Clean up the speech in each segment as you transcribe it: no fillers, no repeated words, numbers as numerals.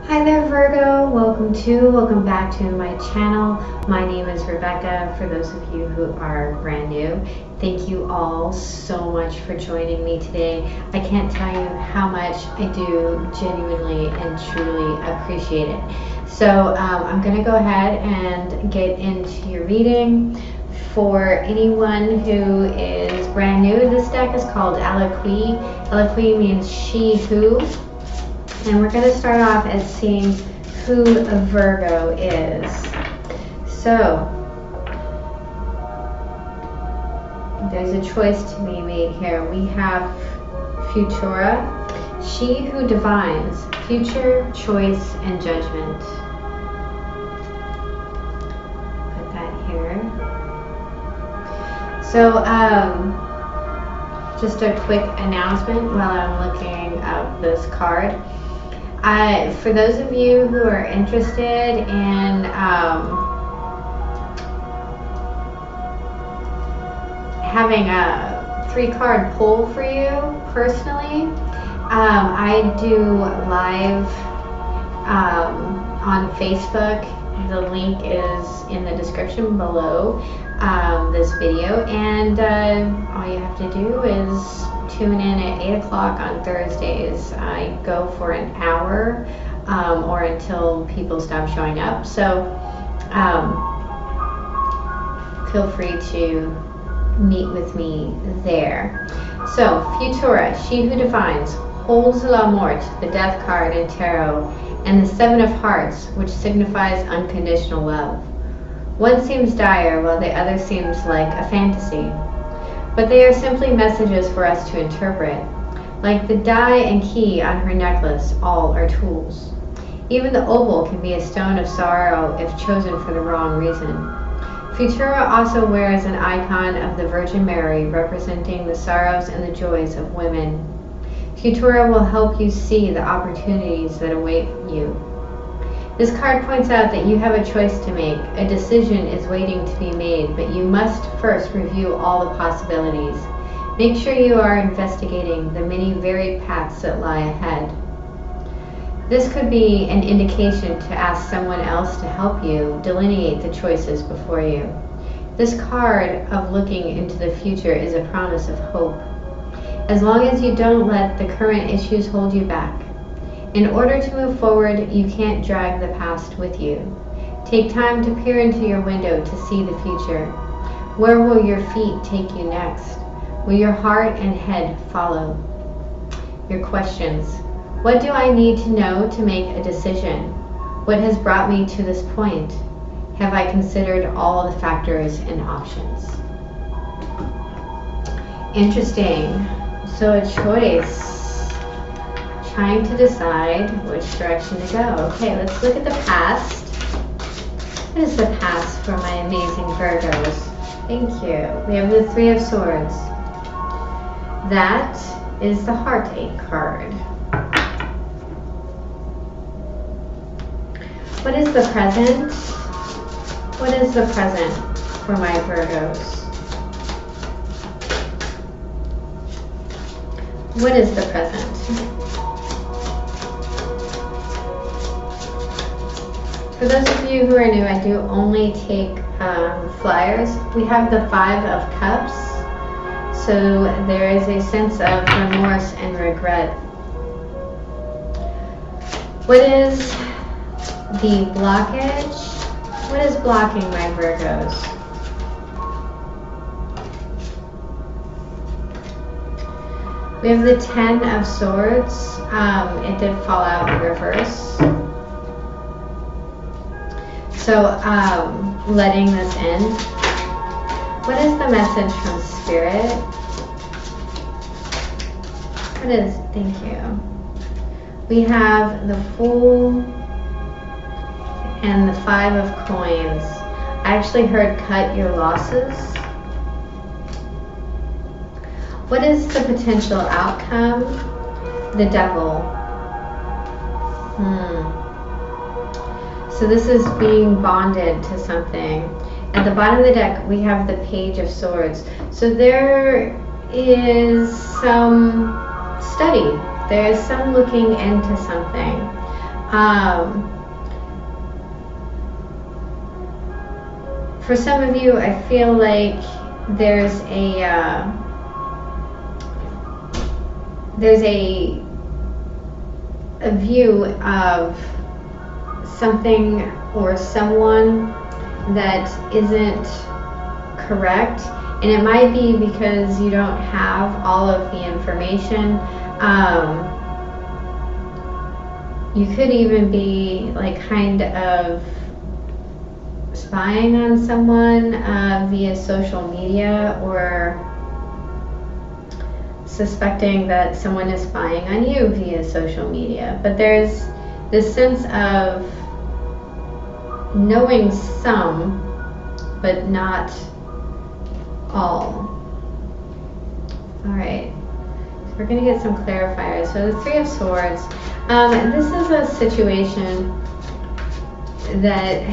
Hi there, Virgo. Welcome back to my channel. My name is Rebecca. For those of you who are brand new, thank you all so much for joining me today. I can't tell you how much I do genuinely and truly appreciate it. So I'm going to go ahead and get into your reading. For anyone who is brand new, this deck is called Aliqui. Aliqui means she who. And we're going to start off at seeing who a Virgo is. So, there's a choice to be made here. We have Futura, she who divines, future, choice, and judgment. Put that here. So, just a quick announcement while I'm looking up this card. For those of you who are interested in having a 3-card pull for you personally, I do live on Facebook. The link is in the description below this video, and all you have to do is tune in at 8 o'clock on Thursdays. I go for an hour or until people stop showing up. So feel free to meet with me there. So Futura, she who defines, holds la mort, the death card in tarot, and the 7 of hearts, which signifies unconditional love. One seems dire while the other seems like a fantasy. But they are simply messages for us to interpret. Like the die and key on her necklace, all are tools. Even the opal can be a stone of sorrow if chosen for the wrong reason. Futura also wears an icon of the Virgin Mary, representing the sorrows and the joys of women. Futura will help you see the opportunities that await you. This card points out that you have a choice to make. A decision is waiting to be made, but you must first review all the possibilities. Make sure you are investigating the many varied paths that lie ahead. This could be an indication to ask someone else to help you delineate the choices before you. This card of looking into the future is a promise of hope. As long as you don't let the current issues hold you back. In order to move forward, you can't drag the past with you. Take time to peer into your window to see the future. Where will your feet take you next? Will your heart and head follow? Your questions. What do I need to know to make a decision? What has brought me to this point? Have I considered all the factors and options? Interesting. So a choice. Trying to decide which direction to go. Okay, let's look at the past. What is the past for my amazing Virgos? Thank you. We have the 3 of Swords. That is the heartache card. What is the present? What is the present for my Virgos? What is the present? For those of you who are new, I do only take flyers. We have the 5 of Cups, so there is a sense of remorse and regret. What is the blockage? What is blocking my Virgos? We have the 10 of Swords. It did fall out in reverse. So, letting this end. What is the message from Spirit? What is, thank you. We have the Fool and the 5 of Coins. I actually heard cut your losses. What is the potential outcome? The Devil. So this is being bonded to something. At the bottom of the deck, we have the Page of Swords. So there is some study. There is some looking into something. For some of you, I feel like there's a view of something or someone that isn't correct, and it might be because you don't have all of the information. You could even be like kind of spying on someone via social media, or suspecting that someone is spying on you via social media. But there's this sense of knowing some, but not all. All right, so we're going to get some clarifiers. So the Three of Swords. This is a situation that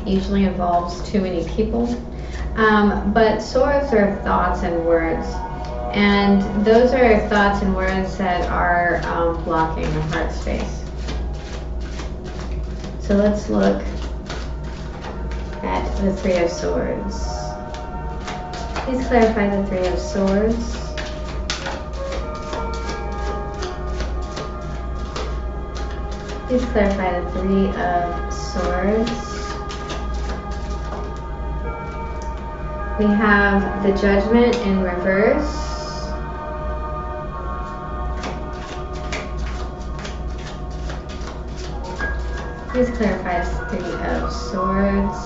usually involves too many people, but swords are thoughts and words, and those are thoughts and words that are blocking the heart space. So let's look at the Three of Swords. Please clarify the Three of Swords. Please clarify the Three of Swords. We have the Judgment in reverse. Please clarify the Three of Swords.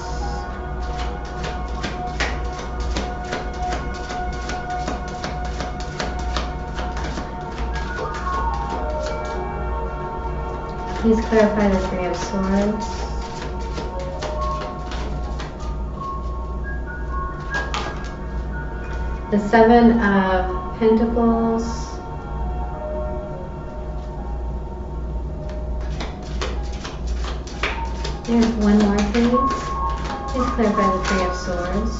Please clarify the Three of Swords. The Seven of Pentacles. There's one more, please. Please clarify the Three of Swords.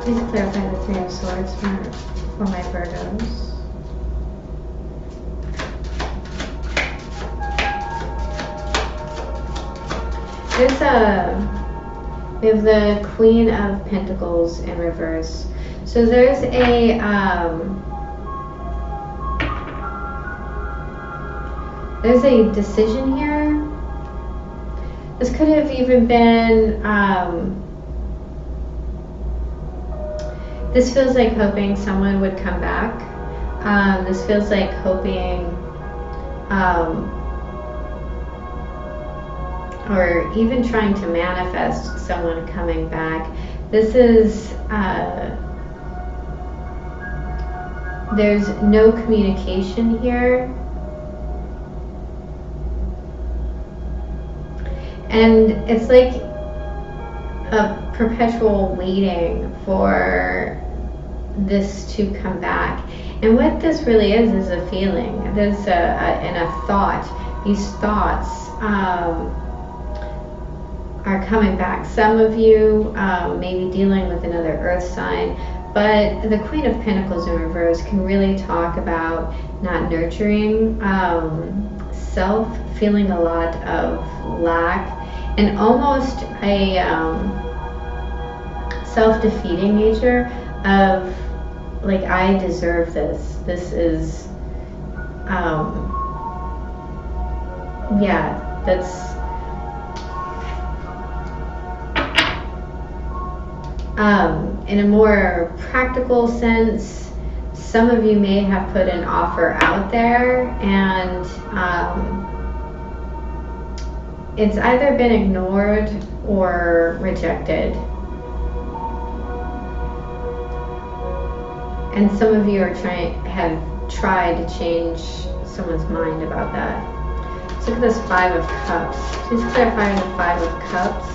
Please clarify the Three of Swords for my Virgos. We have the Queen of Pentacles in reverse. So there's a decision here. This could have even been this feels like hoping someone would come back. This feels like hoping or even trying to manifest someone coming back. This is there's no communication here, and it's like a perpetual waiting for this to come back. And what this really is a feeling. There's and a thought. These thoughts are coming back. Some of you may be dealing with another earth sign, but the Queen of Pentacles in reverse can really talk about not nurturing self, feeling a lot of lack, and almost a self-defeating nature of like, I deserve this. This is yeah, that's in a more practical sense, some of you may have put an offer out there, and it's either been ignored or rejected. And some of you have tried to change someone's mind about that. Let's look at this Five of Cups. Please clarify the Five of Cups.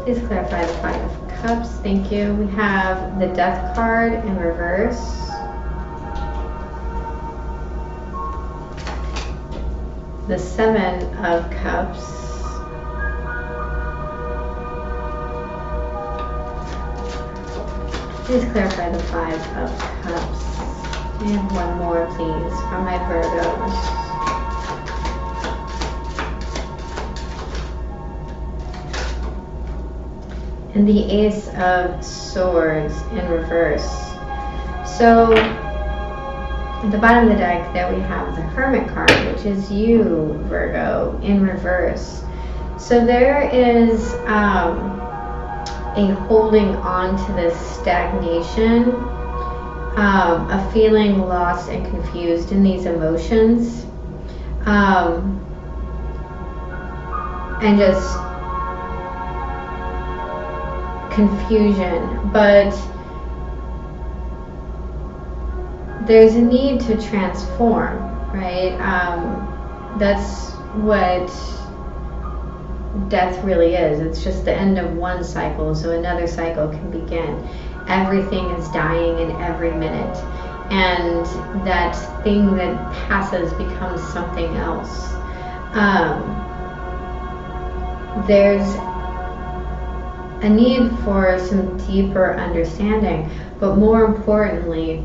Please clarify the Five of Cups. Thank you. We have the Death card in reverse. The Seven of Cups. Please clarify the Five of Cups. And one more, please, from my Virgos. And the Ace of Swords in reverse. So at the bottom of the deck there we have the Hermit card, which is you, Virgo, in reverse. So there is a holding on to this stagnation, a feeling lost and confused in these emotions, and just confusion, but there's a need to transform, right? That's what death really is. It's just the end of one cycle, so another cycle can begin. Everything is dying in every minute, and that thing that passes becomes something else. There's a need for some deeper understanding, but more importantly,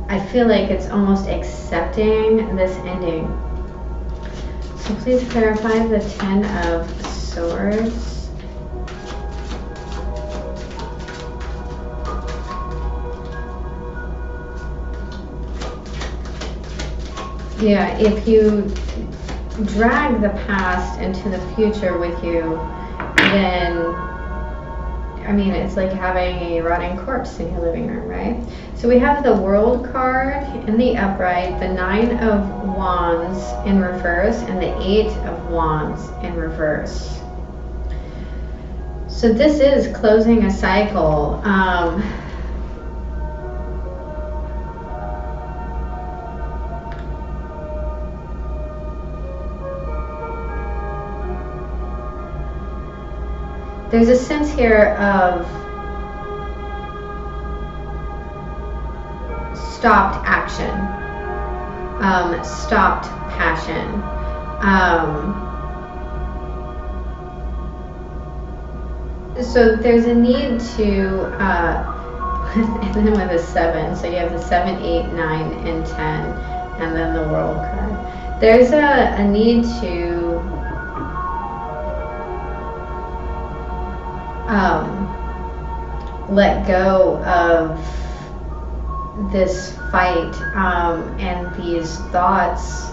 I feel like it's almost accepting this ending. So please clarify the Ten of Swords. Yeah, if you drag the past into the future with you, then, I mean, it's like having a rotting corpse in your living room, right? So we have the World card in the upright, the Nine of Wands in reverse, and the Eight of Wands in reverse. So this is closing a cycle. There's a sense here of stopped action, stopped passion. So there's a need to, and then with a 7, so you have the 7, 8, 9, and 10, and then the World card. There's a need to let go of this fight and these thoughts,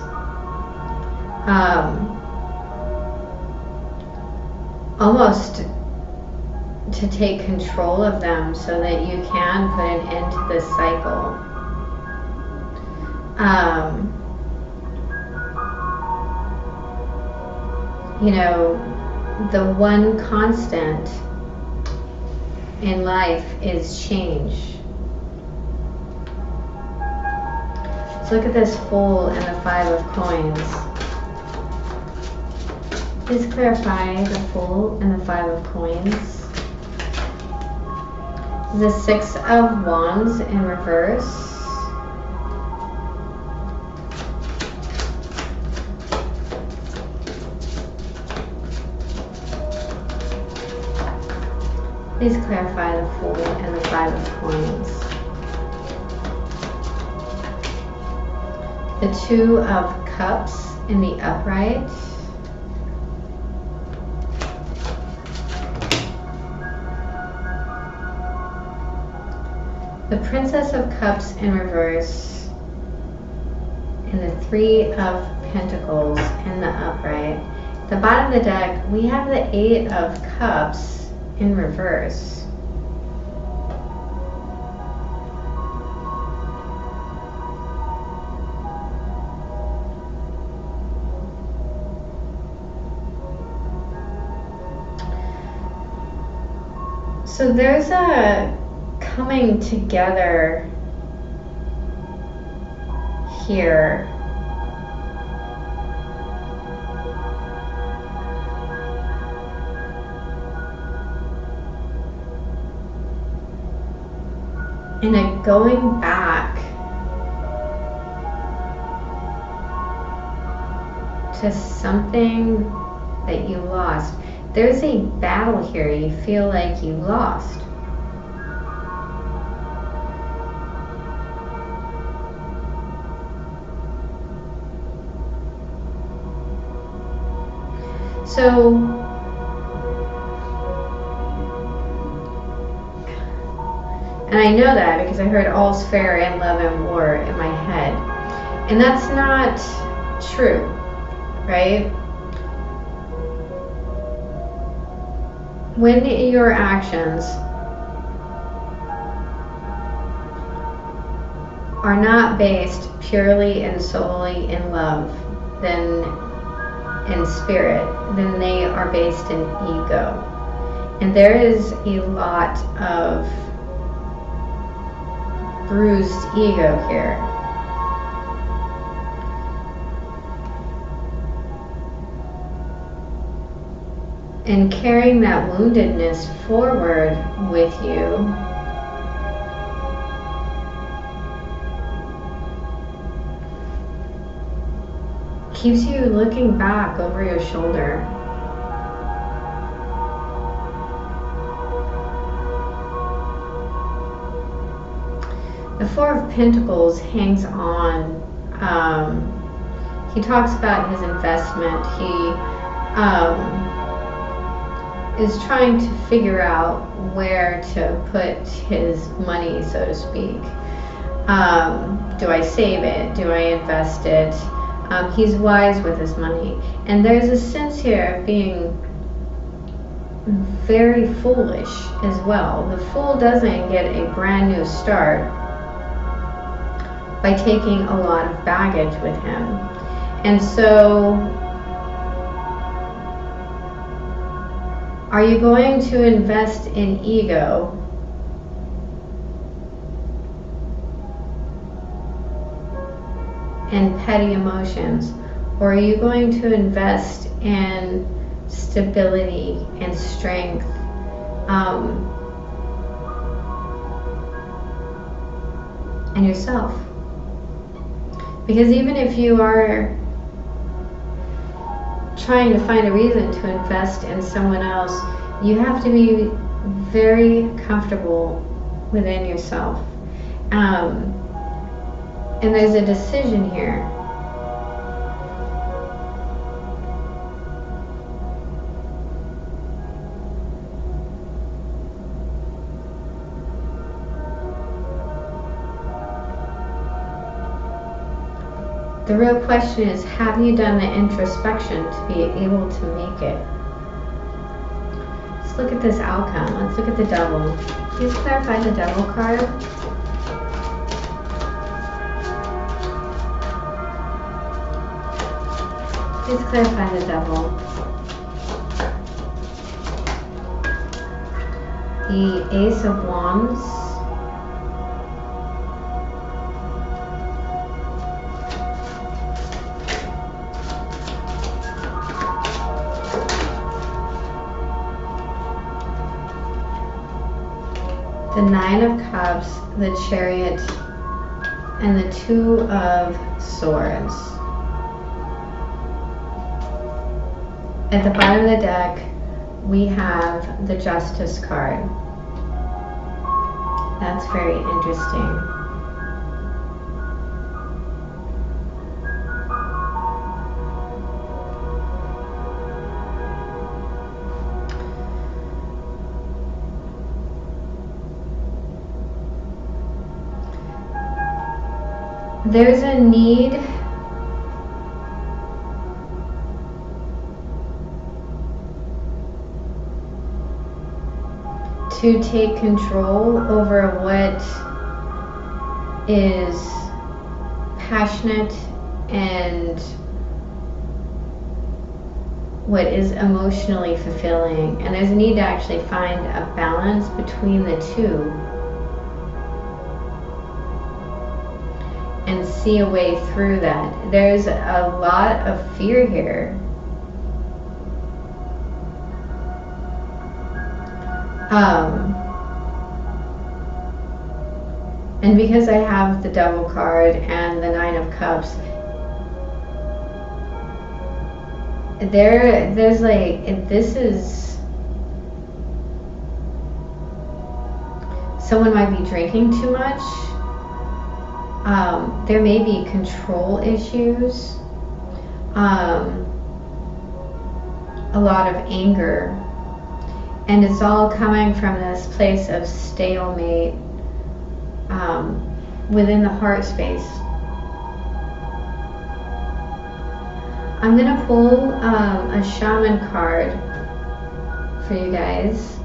almost to take control of them so that you can put an end to this cycle. You know, the one constant in life is change. So look at this Fool and the 5 of Coins. Please clarify the Fool and the 5 of Coins. The 6 of Wands in reverse. Please clarify the Fool and the 5 of Coins. The 2 of Cups in the upright. The Princess of Cups in reverse. And the 3 of Pentacles in the upright. At the bottom of the deck, we have the 8 of Cups in reverse. So there's a coming together here. And a going back to something that you lost. there's a battle here you feel like you lost. So, and I know that because I heard all's fair in love and war in my head. And that's not true, right? When your actions are not based purely and solely in love, then in spirit, then they are based in ego. And there is a lot of bruised ego here. And carrying that woundedness forward with you keeps you looking back over your shoulder. The Four of Pentacles hangs on. He talks about his investment. He is trying to figure out where to put his money, so to speak. Do I save it? Do I invest it? He's wise with his money. And there's a sense here of being very foolish as well. The fool doesn't get a brand new start by taking a lot of baggage with him. And so, are you going to invest in ego and petty emotions, or are you going to invest in stability and strength, and yourself? Because even if you are trying to find a reason to invest in someone else, you have to be very comfortable within yourself. And there's a decision here. The real question is, have you done the introspection to be able to make it? Let's look at this outcome. Let's look at the Devil. Please clarify the Devil card. Please clarify the Devil. The Ace of Wands. The Nine of Cups, the Chariot, and the Two of Swords. At the bottom of the deck, we have the Justice card. That's very interesting. There's a need to take control over what is passionate and what is emotionally fulfilling. And there's a need to actually find a balance between the two and see a way through that. There's a lot of fear here. And because I have the Devil card and the Nine of Cups, there's like, if this is, someone might be drinking too much. There may be control issues, a lot of anger, and it's all coming from this place of stalemate within the heart space. I'm going to pull a shaman card for you guys,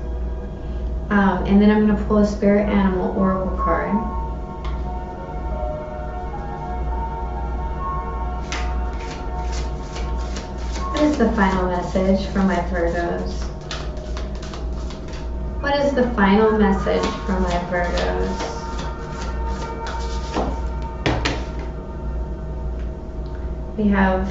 and then I'm going to pull a spirit animal oracle card. What is the final message for my Virgos? What is the final message for my Virgos? We have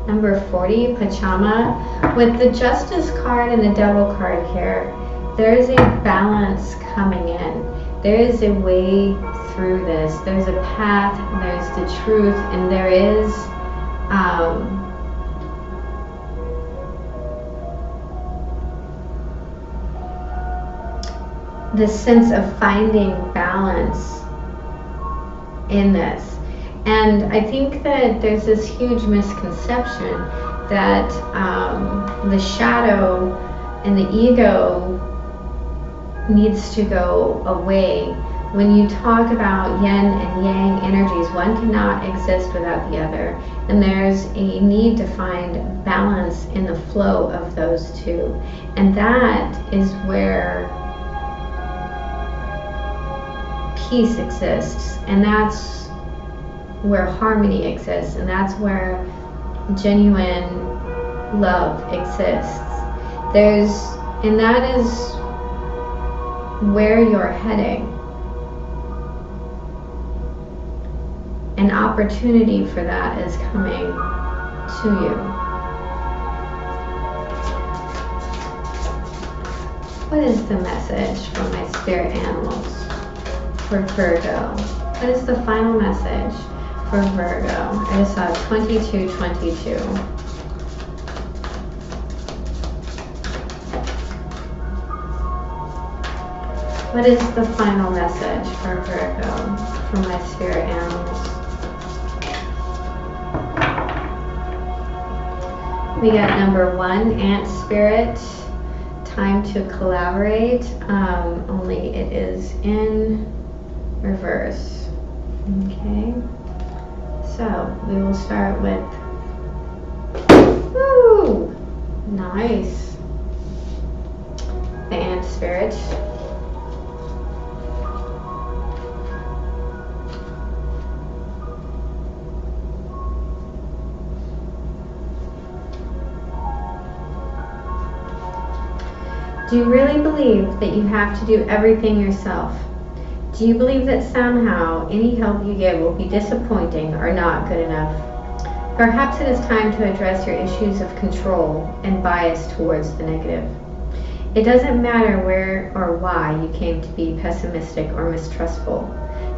number 40, Pachama. With the Justice card and the Devil card here, there is a balance coming in. There is a way through this. There's a path, there's the truth, and there is this sense of finding balance in this. And I think that there's this huge misconception that the shadow and the ego needs to go away. When you talk about yin and yang energies, one cannot exist without the other. And there's a need to find balance in the flow of those two. And that is where peace exists, and that's where harmony exists, and that's where genuine love exists. And that is where you're heading. An opportunity for that is coming to you. What is the message from my spirit animals for Virgo? What is the final message for Virgo? I just saw 2222. What is the final message for Virgo from my spirit animals? We got number 1, Ant Spirit. Time to collaborate, only it is in reverse. Okay, so we will start with, woo, nice, the Ant Spirit. Do you really believe that you have to do everything yourself? Do you believe that somehow any help you give will be disappointing or not good enough? Perhaps it is time to address your issues of control and bias towards the negative. It doesn't matter where or why you came to be pessimistic or mistrustful.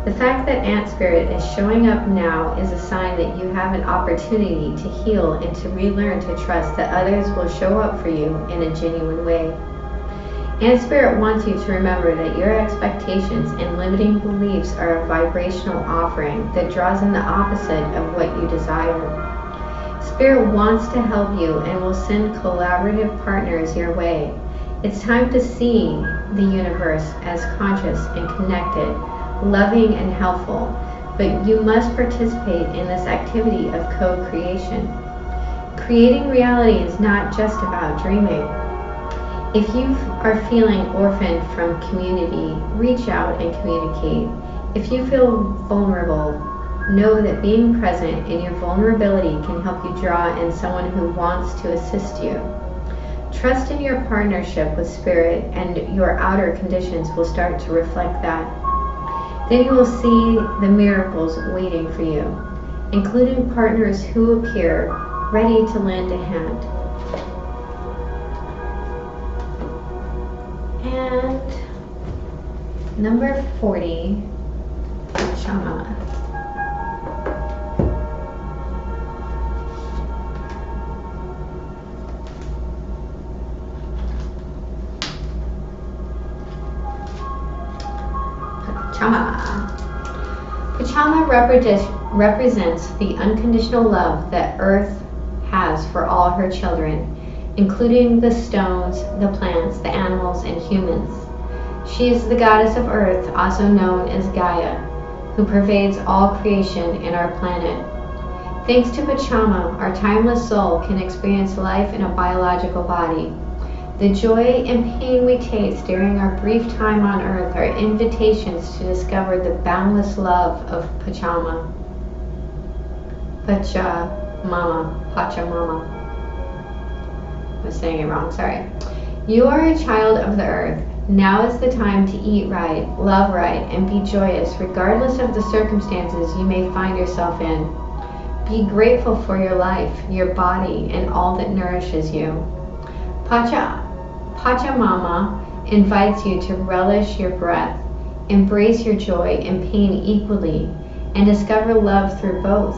The fact that Ant Spirit is showing up now is a sign that you have an opportunity to heal and to relearn to trust that others will show up for you in a genuine way. Ant Spirit wants you to remember that your expectations and limiting beliefs are a vibrational offering that draws in the opposite of what you desire. Spirit wants to help you and will send collaborative partners your way. It's time to see the universe as conscious and connected, loving and helpful, but you must participate in this activity of co-creation. Creating reality is not just about dreaming. If you are feeling orphaned from community, reach out and communicate. If you feel vulnerable, know that being present in your vulnerability can help you draw in someone who wants to assist you. Trust in your partnership with Spirit, and your outer conditions will start to reflect that. Then you will see the miracles waiting for you, including partners who appear ready to lend a hand. And number 40, Shama. Pachama. Pachama represents the unconditional love that Earth has for all her children, including the stones, the plants, the animals, and humans. She is the goddess of Earth, also known as Gaia, who pervades all creation and our planet. Thanks to Pachama, our timeless soul can experience life in a biological body. The joy and pain we taste during our brief time on Earth are invitations to discover the boundless love of Pachama. Pachamama. I was saying it wrong, sorry. You are a child of the Earth. Now is the time to eat right, love right, and be joyous regardless of the circumstances you may find yourself in. Be grateful for your life, your body, and all that nourishes you. Pachamama invites you to relish your breath, embrace your joy and pain equally, and discover love through both.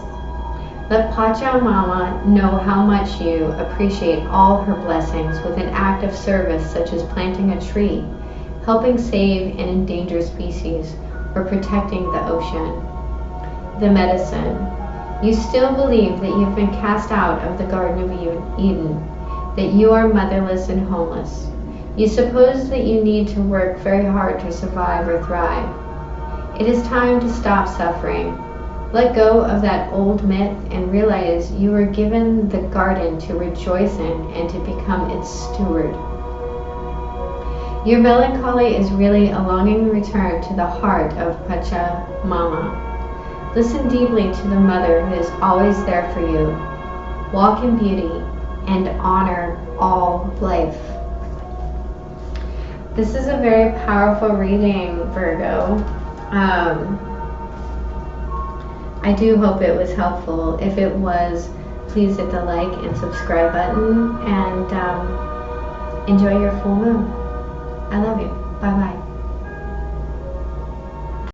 Let Pachamama know how much you appreciate all her blessings with an act of service such as planting a tree, helping save an endangered species, or protecting the ocean. The medicine. You still believe that you've been cast out of the Garden of Eden, that you are motherless and homeless. You suppose that you need to work very hard to survive or thrive. It is time to stop suffering. Let go of that old myth and realize you were given the garden to rejoice in and to become its steward. Your melancholy is really a longing return to the heart of Pachamama. Listen deeply to the mother who is always there for you. Walk in beauty and honor all life. This is a very powerful reading, Virgo. I do hope it was helpful. If it was, please hit the like and subscribe button, and enjoy your full moon. I love you. Bye-bye.